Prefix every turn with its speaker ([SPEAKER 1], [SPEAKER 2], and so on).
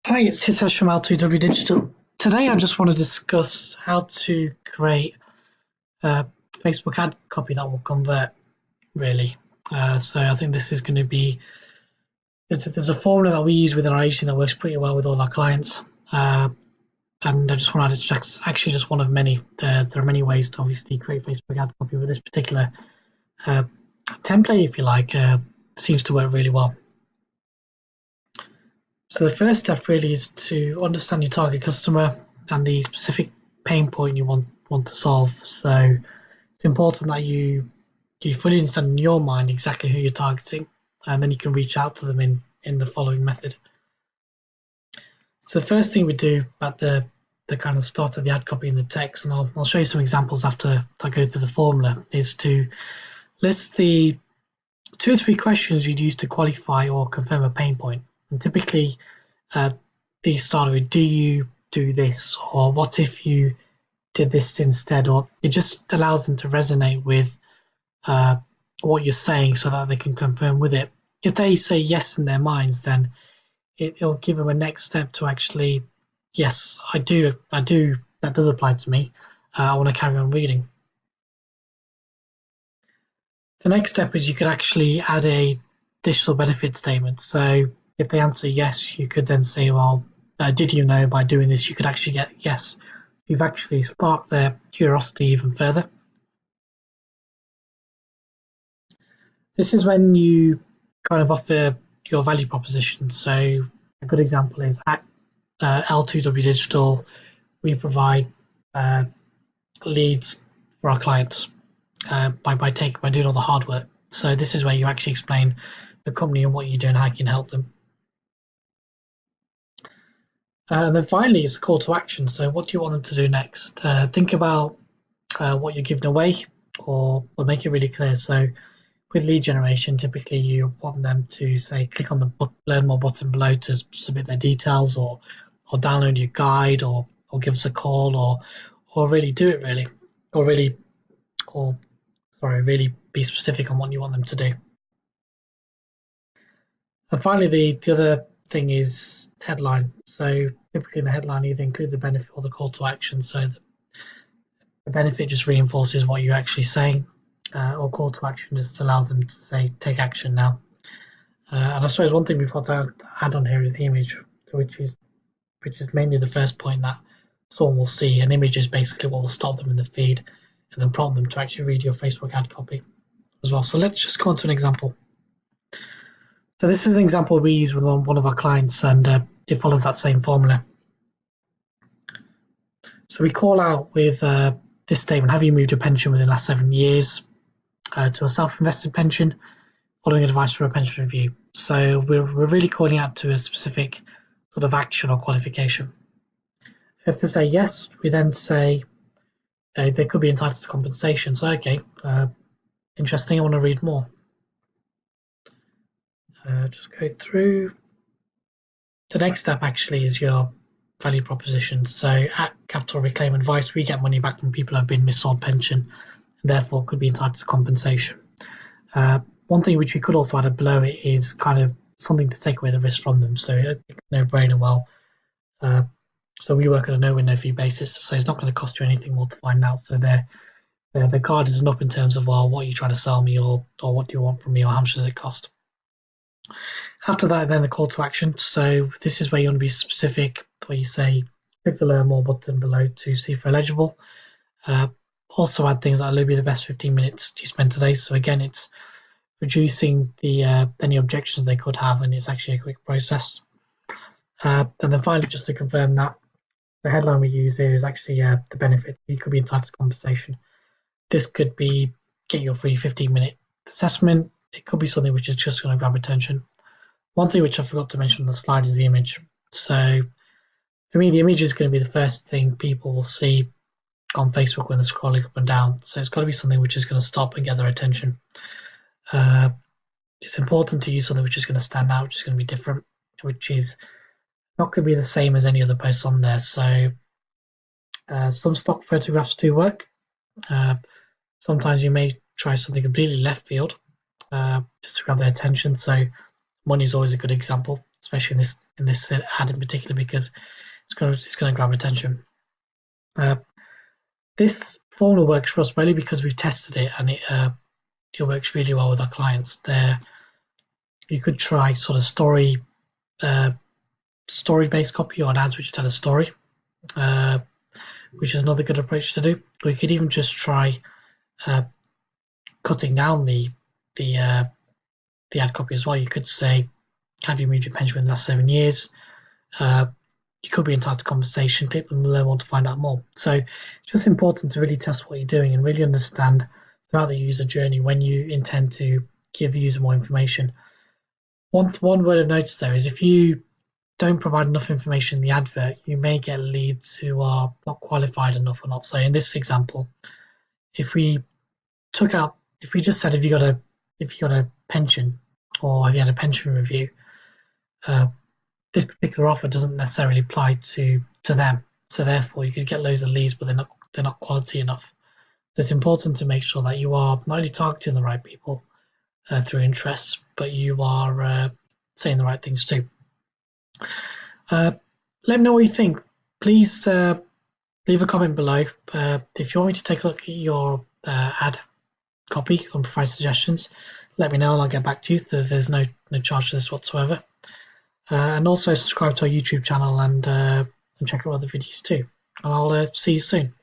[SPEAKER 1] Hi, it's Hitesh from L2W Digital. Today I just want to discuss how to create a Facebook ad copy that will convert, really. So I think this is going to be, there's a formula that we use within our agency that works pretty well with all our clients. Uh, and I just want to it's actually just one of many. There are many ways to obviously create Facebook ad copy, but this particular uh, template, if you like, seems to work really well. So the first step really is to understand your target customer and the specific pain point you want to solve. So it's important that you fully understand in your mind exactly who you're targeting, and then you can reach out to them in the following method. So the first thing we do at the kind of start of the ad copy in the text, and I'll show you some examples after I go through the formula, is to list the two or three questions you'd use to qualify or confirm a pain point. And typically, uh, these start with "Do you do this?" or "What if you did this instead?" Or it just allows them to resonate with uh, what you're saying, so that they can confirm with it. If they say yes in their minds, then it'll give them a next step to actually, yes, I do, that does apply to me. I want to carry on reading. The next step is you could actually add a digital benefit statement. So if they answer yes, you could then say, well, did you know by doing this you could actually get yes? You've actually sparked their curiosity even further. This is when you kind of offer your value proposition. So a good example is at L2W Digital, we provide uh, leads for our clients by doing all the hard work. So this is where you actually explain the company and what you do and how you can help them. And then finally, it's a call to action. So what do you want them to do next? Think about what you're giving away, or make it really clear. So with lead generation, typically you want them to say, click on the learn more button below to submit their details, or download your guide, or give us a call, or really do it really, or really, or sorry, really be specific on what you want them to do. And finally, the other thing is headline. So typically in the headline, either include the benefit or the call to action. So the benefit just reinforces what you're actually saying, or call to action just allows them to say, take action now. And I suppose one thing we've got to add on here is the image, which is which is mainly the first point that someone will see. An image is basically what will stop them in the feed and then prompt them to actually read your Facebook ad copy as well. So let's just go on to an example. So this is an example we use with one of our clients, and it follows that same formula. So we call out with this statement: Have you moved your pension within the last 7 years to a self-invested pension, following advice for a pension review? So we're really calling out to a specific sort of action or qualification. If they say yes, we then say they could be entitled to compensation. So okay, interesting. I want to read more. Just go through. The next step actually is your value proposition. So at Capital Reclaim Advice, we get money back from people who have been missold pension and therefore could be entitled to compensation. One thing which we could also add below it is kind of something to take away the risk from them. So no brainer. Well, so we work on a no win no fee basis. So it's not going to cost you anything more to find out. So the card isn't up in terms of, well, what are you trying to sell me, or what do you want from me, or how much does it cost? After that, then the call to action. So this is where you want to be specific, where you say, click the learn more button below to see if you're eligible. Uh, Also add things like, it'll be the best 15 minutes you spend today. So again, it's reducing the any objections they could have, and it's actually a quick process. And then finally, just to confirm that the headline we use here is actually the benefit. You could be entitled to compensation. This could be get your free 15-minute assessment. It could be something which is just going to grab attention. One thing which I forgot to mention on the slide is the image. So for me, the image is going to be the first thing people will see on Facebook when they're scrolling up and down. So it's got to be something which is going to stop and get their attention. Uh, it's important to use something which is going to stand out, which is going to be different, which is not going to be the same as any other posts on there. So some stock photographs do work. Uh, Sometimes you may try something completely left field just to grab their attention. So money is always a good example. especially in this ad in particular, because it's going to grab attention. This formula works for us really because we've tested it, and it works really well with our clients. There, you could try sort of story based copy on ads which tell a story, uh, which is another good approach to do. Or you could even just try uh, cutting down the the ad copy as well. You could say, "Have you moved your pension in the last 7 years?" Uh, you could be entitled to compensation. Take them learn more to find out more. So it's just important to really test what you're doing and really understand throughout the user journey when you intend to give the user more information. One word of notice though is if you don't provide enough information in the advert, you may get leads who are not qualified enough or not. So in this example, if we if we just said if you got a pension or have you had a pension review, uh, this particular offer doesn't necessarily apply to them. So therefore, you could get loads of leads, but they're not quality enough. So it's important to make sure that you are not only targeting the right people through interests, but you are saying the right things too. Let me know what you think. Please leave a comment below. If you want me to take a look at your ad copy and provide suggestions, let me know and I'll get back to you. There's no charge to this whatsoever. And also subscribe to our YouTube channel and check out other videos too. And I'll see you soon.